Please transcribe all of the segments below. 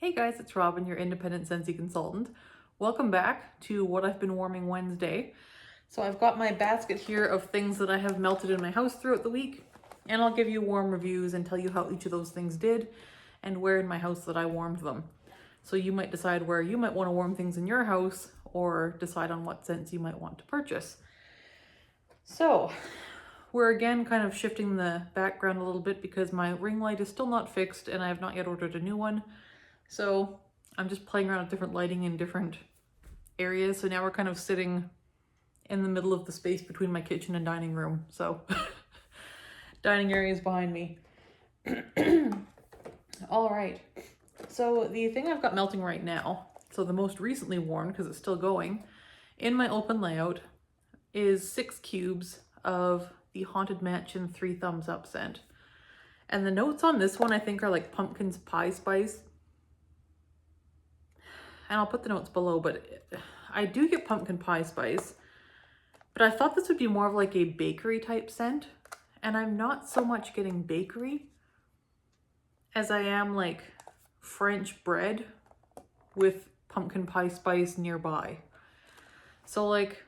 Hey guys, it's Robyn, your independent Scentsy consultant. Welcome back to What I've Been Warming Wednesday. So I've got my basket here of things that I have melted in my house throughout the week, and I'll give you warm reviews and tell you how each of those things did and where in my house that I warmed them. So you might decide where you might want to warm things in your house or decide on what scents you might want to purchase. So we're again kind of shifting the background a little bit because my ring light is still not fixed and I have not yet ordered a new one. So I'm just playing around with different lighting in different areas. So now we're kind of sitting in the middle of the space between my kitchen and dining room. So dining area is behind me. All right. So the thing I've got melting right now, so the most recently warmed because it's still going, in my open layout is 6 cubes of the Haunted Mansion 3 Thumbs Up scent. And the notes on this one I think are like pumpkin pie spice. And I'll put the notes below, but I do get pumpkin pie spice, but I thought this would be more of like a bakery type scent, and I'm not so much getting bakery as I am like French bread with pumpkin pie spice nearby. So like,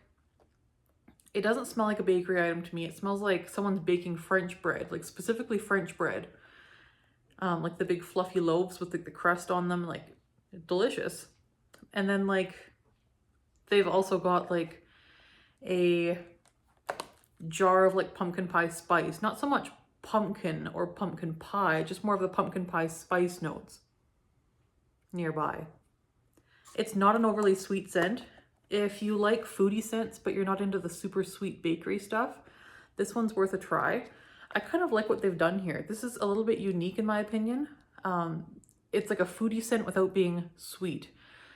it doesn't smell like a bakery item to me. It smells like someone's baking French bread, like specifically French bread. Like the big fluffy loaves with like the crust on them, like delicious. And then like, they've also got like a jar of like pumpkin pie spice. Not so much pumpkin or pumpkin pie, just more of the pumpkin pie spice notes nearby. It's not an overly sweet scent. If you like foodie scents, but you're not into the super sweet bakery stuff, this one's worth a try. I kind of like what they've done here. This is a little bit unique in my opinion. It's like a foodie scent without being sweet.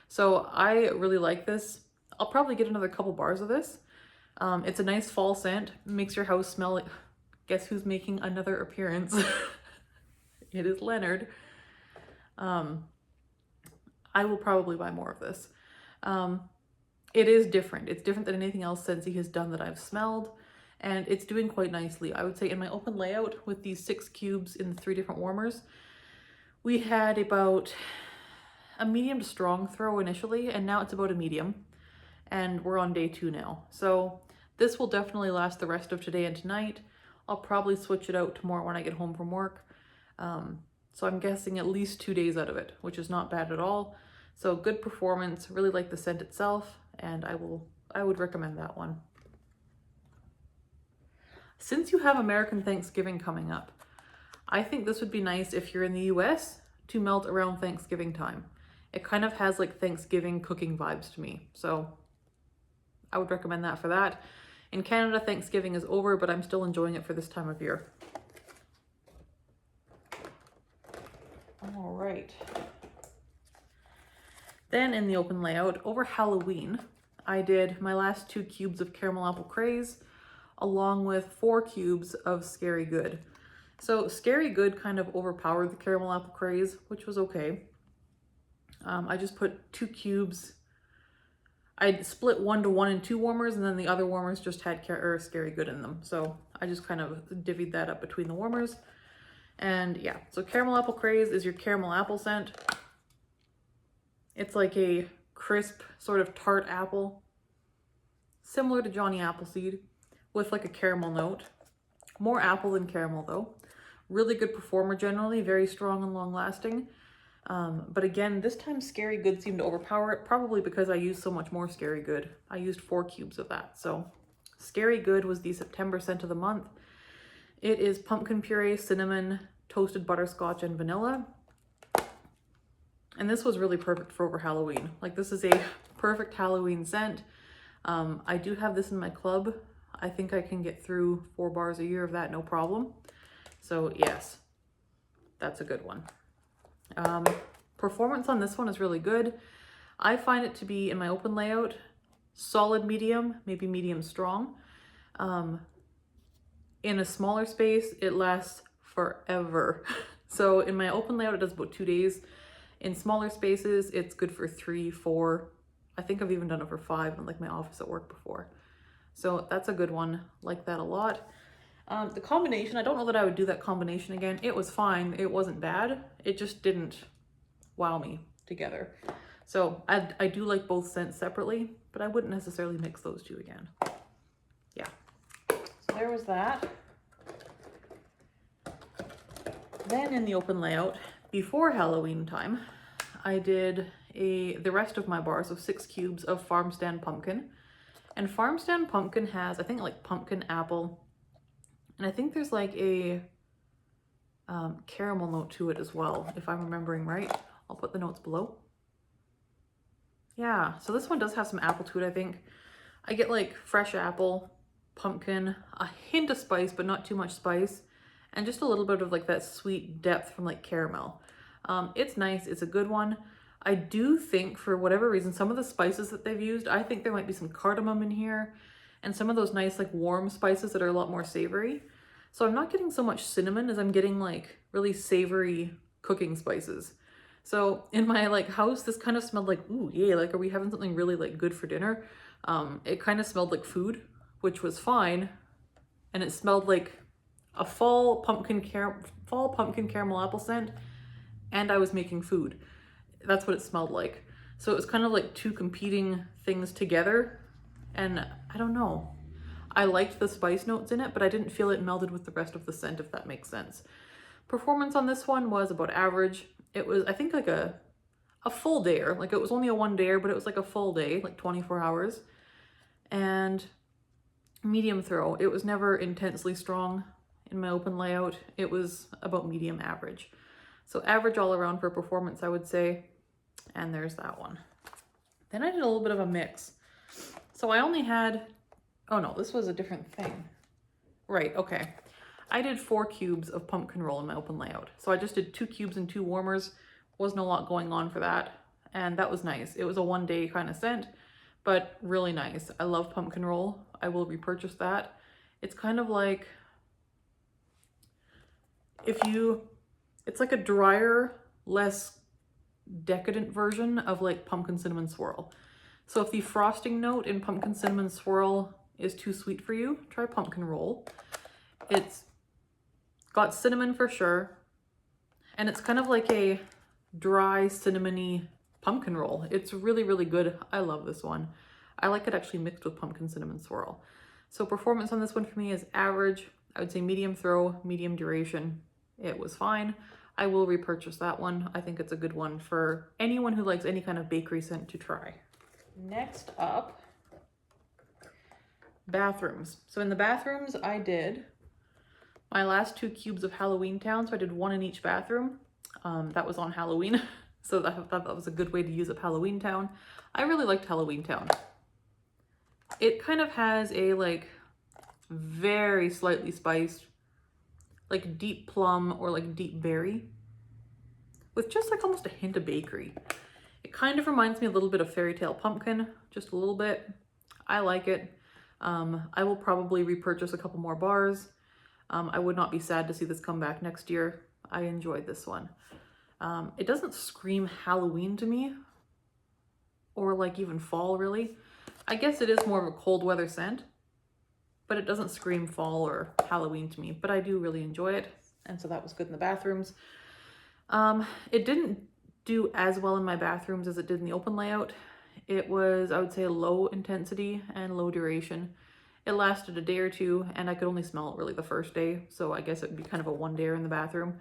So I really like this. I'll probably get another couple bars of this. It's a nice fall scent. Makes your house smell like, guess who's making another appearance? It is Leonard. I will probably buy more of this. It is different. It's different than anything else Scentsy has done that I've smelled, and it's doing quite nicely. I would say in my open layout with these 6 cubes in the 3 different warmers, we had about a medium to strong throw initially, and now it's about a medium, and we're on day 2 now. So this will definitely last the rest of today and tonight. I'll probably switch it out tomorrow when I get home from work. So I'm guessing at least 2 days out of it, which is not bad at all. So good performance, really like the scent itself, and I would recommend that one. Since you have American Thanksgiving coming up, I think this would be nice if you're in the US to melt around Thanksgiving time. It kind of has like Thanksgiving cooking vibes to me, so I would recommend that for that. In Canada, Thanksgiving is over, but I'm still enjoying it for this time of year. All right. Then in the open layout, over Halloween, I did my last 2 cubes of Caramel Apple Craze, along with 4 cubes of Scary Good. So Scary Good kind of overpowered the Caramel Apple Craze, which was okay. I just put 2 cubes. I split 1 to 1 in 2 warmers, and then the other warmers just had Scary Good in them. So I just kind of divvied that up between the warmers. And yeah, so Caramel Apple Craze is your caramel apple scent. It's like a crisp sort of tart apple, similar to Johnny Appleseed, with like a caramel note. More apple than caramel though. Really good performer generally, very strong and long lasting. But again, this time Scary Good seemed to overpower it, probably because I used so much more Scary Good. I used 4 cubes of that. So Scary Good was the September scent of the month. It is pumpkin puree, cinnamon, toasted butterscotch, and vanilla. And this was really perfect for over Halloween. Like, this is a perfect Halloween scent. I do have this in my club. I think I can get through 4 bars a year of that, no problem. So yes, that's a good one. Performance on this one is really good. I find it to be, in my open layout, solid medium, maybe medium strong. In a smaller space, it lasts forever. So in my open layout, it does about 2 days. In smaller spaces, it's good for 3, 4. I think I've even done it for 5 in like my office at work before. So that's a good one. Like that a lot. The combination, I don't know that I would do that combination again. It was fine. It wasn't bad. It just didn't wow me together. So I do like both scents separately, but I wouldn't necessarily mix those two again. Yeah, so there was that. Then in the open layout, before Halloween time, I did the rest of my bars of 6 cubes of Farm Stand Pumpkin. And Farm Stand Pumpkin has, I think, like pumpkin apple, and I think there's like a caramel note to it as well, if I'm remembering right. I'll put the notes below. Yeah, so this one does have some apple to it, I think. I get like fresh apple, pumpkin, a hint of spice, but not too much spice, and just a little bit of like that sweet depth from like caramel. It's nice, it's a good one. I do think, for whatever reason, some of the spices that they've used, I think there might be some cardamom in here, and some of those nice like warm spices that are a lot more savory. So I'm not getting so much cinnamon as I'm getting like really savory cooking spices. So in my like house, this kind of smelled like, ooh, yay, like, are we having something really like good for dinner? It kind of smelled like food, which was fine. And it smelled like a fall pumpkin caramel apple scent, and I was making food. That's what it smelled like. So it was kind of like two competing things together. And I don't know. I liked the spice notes in it, but I didn't feel it melded with the rest of the scent, if that makes sense. Performance on this one was about average. It was, I think, like a full dayer. Like, it was only a 1 dayer, but it was like a full day, like 24 hours. And medium throw. It was never intensely strong in my open layout. It was about medium average. So average all around for performance, I would say. And there's that one. Then I did a little bit of a mix. So I only had, oh no, this was a different thing. Right, okay. I did 4 cubes of pumpkin roll in my open layout. So I just did 2 cubes and 2 warmers. Wasn't a lot going on for that. And that was nice. It was a 1 day kind of scent, but really nice. I love pumpkin roll. I will repurchase that. It's kind of like, it's like a drier, less decadent version of like pumpkin cinnamon swirl. So if the frosting note in pumpkin cinnamon swirl is too sweet for you, try pumpkin roll. It's got cinnamon for sure, and it's kind of like a dry cinnamony pumpkin roll. It's really, really good. I love this one. I like it actually mixed with pumpkin cinnamon swirl. So performance on this one for me is average. I would say medium throw, medium duration. It was fine. I will repurchase that one. I think it's a good one for anyone who likes any kind of bakery scent to try. Next up, bathrooms. So in the bathrooms, I did my last 2 cubes of Halloweentown. So I did 1 in each bathroom. That was on Halloween. So I thought that was a good way to use up Halloweentown. I really liked Halloweentown. It kind of has a like very slightly spiced, like deep plum or like deep berry with just like almost a hint of bakery. It kind of reminds me a little bit of Fairy Tale Pumpkin, just a little bit. I like it. I will probably repurchase a couple more bars. I would not be sad to see this come back next year. I enjoyed this one. It doesn't scream Halloween to me, or like even fall really. I guess it is more of a cold weather scent, but it doesn't scream fall or Halloween to me, but I do really enjoy it. And so that was good in the bathrooms. It didn't do as well in my bathrooms as it did in the open layout. It was, I would say, low intensity and low duration. It lasted a day or two, and I could only smell it really the first day, so I guess it would be kind of a 1 dayer in the bathroom,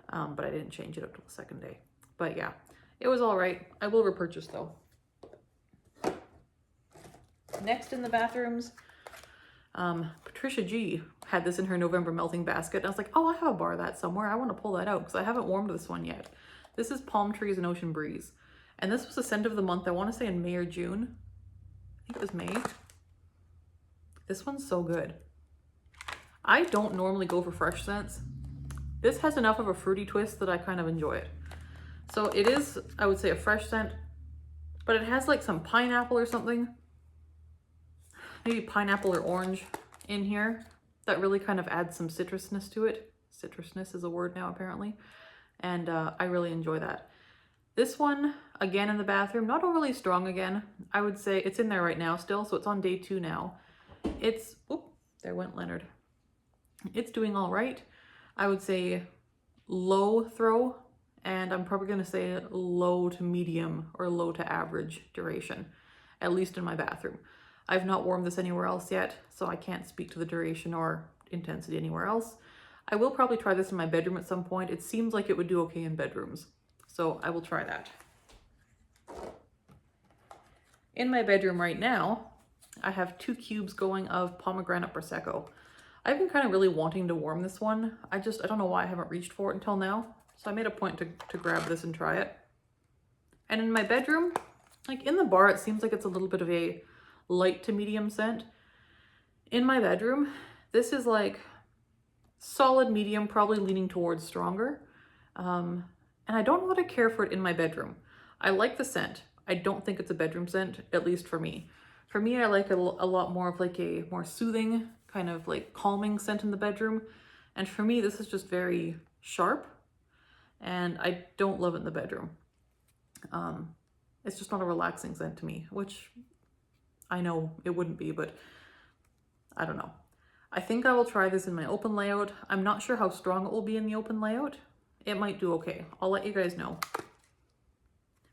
but I didn't change it up till the second day. But yeah, it was all right. I will repurchase though. Next in the bathrooms, Patricia G had this in her November melting basket, and I was like, oh, I have a bar of that somewhere. I want to pull that out because I haven't warmed this one yet. This is Palm Trees and Ocean Breeze, and this was the scent of the month, I want to say in May or June. I think it was May. This one's so good. I don't normally go for fresh scents. This has enough of a fruity twist that I kind of enjoy it. So it is, I would say, a fresh scent, but it has like some pineapple or something. Maybe pineapple or orange in here. That really kind of adds some citrusness to it. Citrusness is a word now, apparently. And I really enjoy that. This one, again in the bathroom, not overly strong again. I would say it's in there right now still, so it's on day 2 now. It's, oop, there went Leonard. It's doing all right. I would say low throw and I'm probably going to say low to medium or low to average duration, at least in my bathroom. I've not warmed this anywhere else yet, so I can't speak to the duration or intensity anywhere else. I will probably try this in my bedroom at some point. It seems like it would do okay in bedrooms, so I will try that. In my bedroom right now, I have 2 cubes going of Pomegranate Prosecco. I've been kind of really wanting to warm this one. I don't know why I haven't reached for it until now. So I made a point to grab this and try it. And in my bedroom, like in the bar, it seems like it's a little bit of a light to medium scent. In my bedroom, this is like solid medium, probably leaning towards stronger. And I don't know that I care for it in my bedroom. I like the scent. I don't think it's a bedroom scent, at least for me. For me, I like a lot more of like a more soothing, kind of like calming scent in the bedroom. And for me, this is just very sharp, and I don't love it in the bedroom. It's just not a relaxing scent to me, which I know it wouldn't be, but I don't know. I think I will try this in my open layout. I'm not sure how strong it will be in the open layout. It might do okay. I'll let you guys know.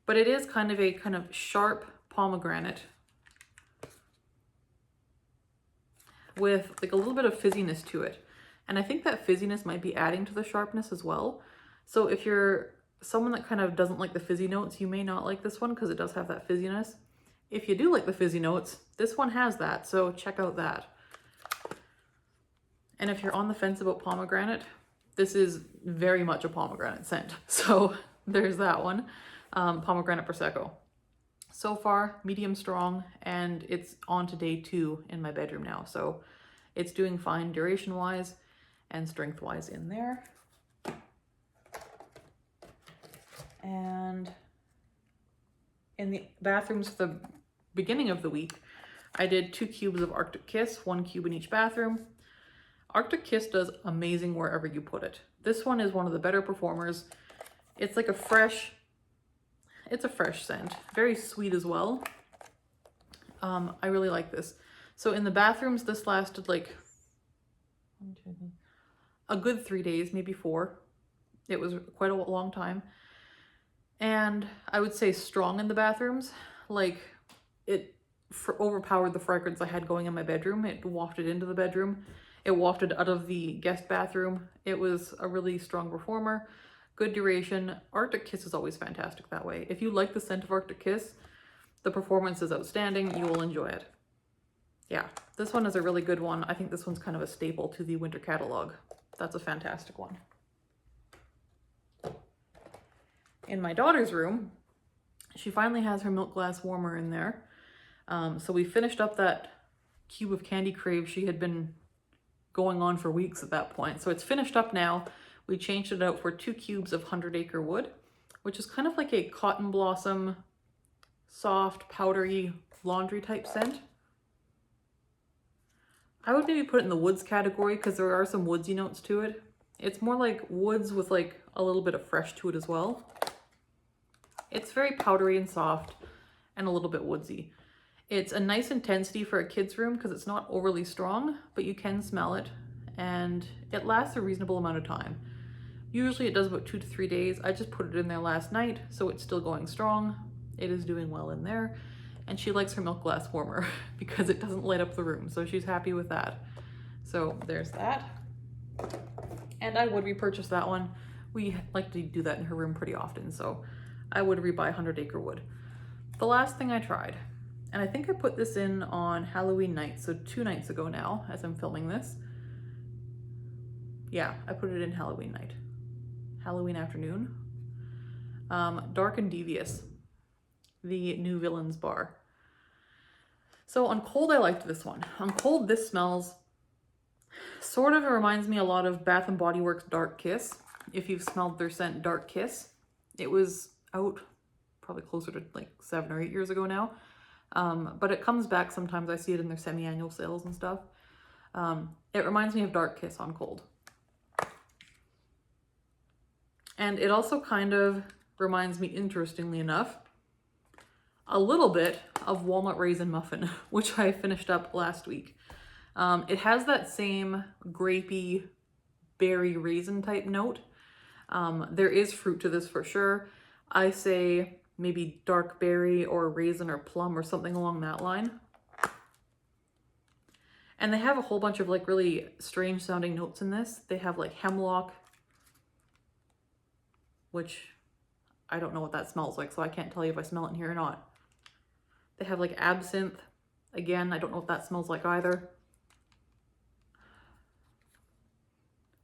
But it is kind of a sharp pomegranate with like a little bit of fizziness to it. And I think that fizziness might be adding to the sharpness as well. So if you're someone that kind of doesn't like the fizzy notes, you may not like this one because it does have that fizziness. If you do like the fizzy notes, this one has that, so check out that. And if you're on the fence about pomegranate, this is very much a pomegranate scent. So there's that one, Pomegranate Prosecco. So far, medium strong, and it's on to day 2 in my bedroom now. So it's doing fine duration-wise and strength-wise in there. And in the bathrooms for the beginning of the week, I did 2 cubes of Arctic Kiss, 1 cube in each bathroom. Arctic Kiss does amazing wherever you put it. This one is one of the better performers. It's like it's a fresh scent, very sweet as well. I really like this. So in the bathrooms, this lasted like a good 3 days, maybe 4. It was quite a long time. And I would say strong in the bathrooms, like it overpowered the fragrance I had going in my bedroom. It wafted into the bedroom. It wafted out of the guest bathroom. It was a really strong performer. Good duration. Arctic Kiss is always fantastic that way. If you like the scent of Arctic Kiss, the performance is outstanding. You will enjoy it. Yeah, this one is a really good one. I think this one's kind of a staple to the winter catalog. That's a fantastic one. In my daughter's room, she finally has her milk glass warmer in there. So we finished up that cube of Candy Crave. She had been going on for weeks at that point. So it's finished up now. We changed it out for 2 cubes of 100 Acre Wood, which is kind of like a cotton blossom, soft, powdery, laundry type scent. I would maybe put it in the woods category because there are some woodsy notes to it. It's more like woods with like a little bit of fresh to it as well. It's very powdery and soft and a little bit woodsy. It's a nice intensity for a kid's room because it's not overly strong, but you can smell it and it lasts a reasonable amount of time. Usually it does about 2 to 3 days. I just put it in there last night, so it's still going strong. It is doing well in there. And she likes her milk glass warmer because it doesn't light up the room, so she's happy with that. So there's that. And I would repurchase that one. We like to do that in her room pretty often, so I would rebuy 100 Acre Wood. The last thing I tried, and I think I put this in on Halloween night, so 2 nights ago now as I'm filming this. Yeah, I put it in Halloween night. Halloween afternoon. Dark and Devious, the New Villains bar. So on cold, I liked this one. On cold, this smells sort of, it reminds me a lot of Bath & Body Works Dark Kiss. If you've smelled their scent Dark Kiss, it was out probably closer to like 7 or 8 years ago now. But it comes back sometimes. I see it in their semi-annual sales and stuff. It reminds me of Dark Kiss on cold. And it also kind of reminds me, interestingly enough, a little bit of Walnut Raisin Muffin, which I finished up last week. It has that same grapey, berry raisin type note, There is fruit to this for sure. I say maybe dark berry or raisin or plum or something along that line. And they have a whole bunch of like really strange sounding notes in this. They have like hemlock, which I don't know what that smells like, so I can't tell you if I smell it in here or not. They have like absinthe. Again, I don't know what that smells like either.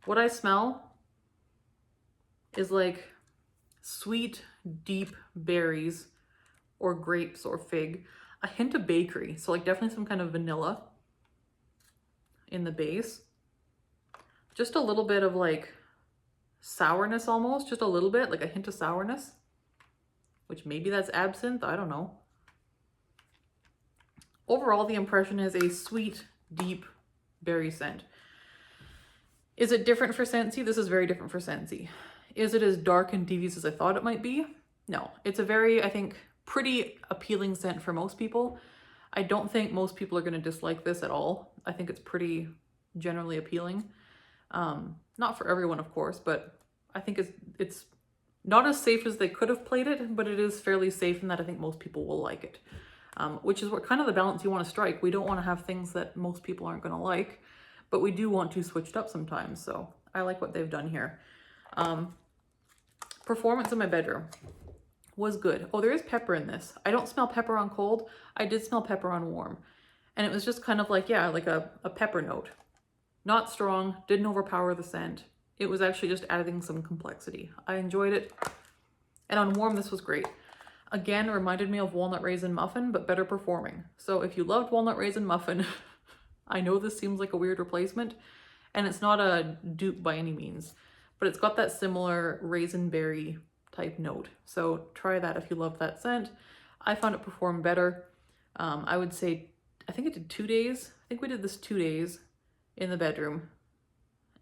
What I smell is like sweet, deep berries or grapes or fig. A hint of bakery, so like definitely some kind of vanilla in the base. Just a little bit of like sourness almost, just a little bit, like a hint of sourness, which maybe that's absinthe, I don't know. Overall, the impression is a sweet, deep berry scent. Is it different for Scentsy? This is very different for Scentsy. Is it as dark and devious as I thought it might be? No. It's a very, I think, pretty appealing scent for most people. I don't think most people are going to dislike this at all. I think it's pretty generally appealing. Not for everyone, of course, but I think it's not as safe as they could have played it, but it is fairly safe in that I think most people will like it. Which is what kind of the balance you want to strike. We don't want to have things that most people aren't going to like, but we do want to switch it up sometimes. So I like what they've done here. Performance in my bedroom was good. Oh, there is pepper in this. I don't smell pepper on cold. I did smell pepper on warm. And it was just kind of like, yeah, like a pepper note. Not strong, didn't overpower the scent. It was actually just adding some complexity. I enjoyed it. And on warm, this was great. Again, reminded me of Walnut Raisin Muffin, but better performing. So if you loved Walnut Raisin Muffin, I know this seems like a weird replacement, and it's not a dupe by any means, but it's got that similar raisin berry type note. So try that if you love that scent. I found it performed better. I would say, I think it did 2 days. I think we did this 2 days in the bedroom,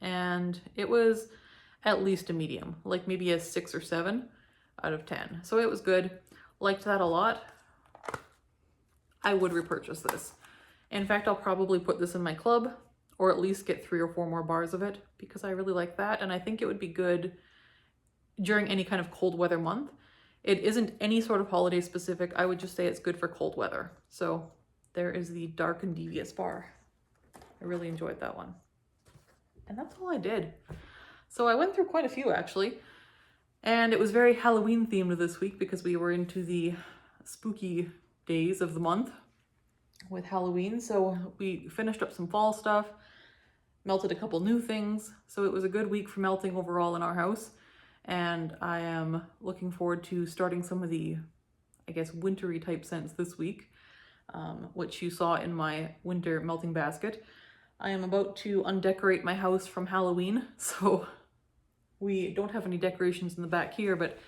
and it was at least a medium, like maybe a 6 or 7 out of 10. So it was good. Liked that a lot. I would repurchase this. In fact, I'll probably put this in my club, or at least get 3 or 4 more bars of it, because I really like that. And I think it would be good during any kind of cold weather month. It isn't any sort of holiday specific. I would just say it's good for cold weather. So there is the Dark and Devious bar. I really enjoyed that one. And that's all I did. So I went through quite a few actually. And it was very Halloween themed this week because we were into the spooky days of the month with Halloween. So we finished up some fall stuff, melted a couple new things. So it was a good week for melting overall in our house. And I am looking forward to starting some of the, I guess, wintry type scents this week, which you saw in my winter melting basket. I am about to undecorate my house from Halloween. So we don't have any decorations in the back here, but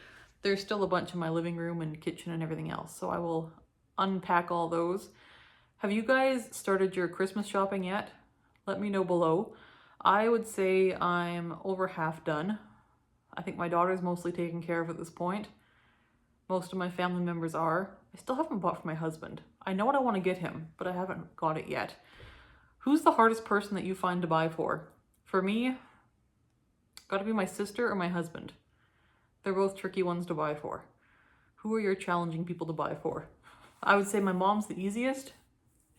there's still a bunch in my living room and kitchen and everything else. So I will unpack all those. Have you guys started your Christmas shopping yet? Let me know below. I would say I'm over half done. I think my daughter's mostly taken care of at this point. Most of my family members are. I still haven't bought for my husband. I know what I want to get him, but I haven't got it yet. Who's the hardest person that you find to buy for? For me, gotta be my sister or my husband. They're both tricky ones to buy for. Who are your challenging people to buy for? I would say my mom's the easiest.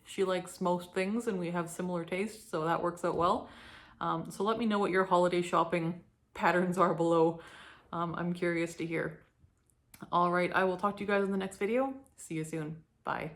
She likes most things and we have similar tastes, so that works out well. So let me know what your holiday shopping patterns are below. I'm curious to hear. All right, I will talk to you guys in the next video. See you soon. Bye.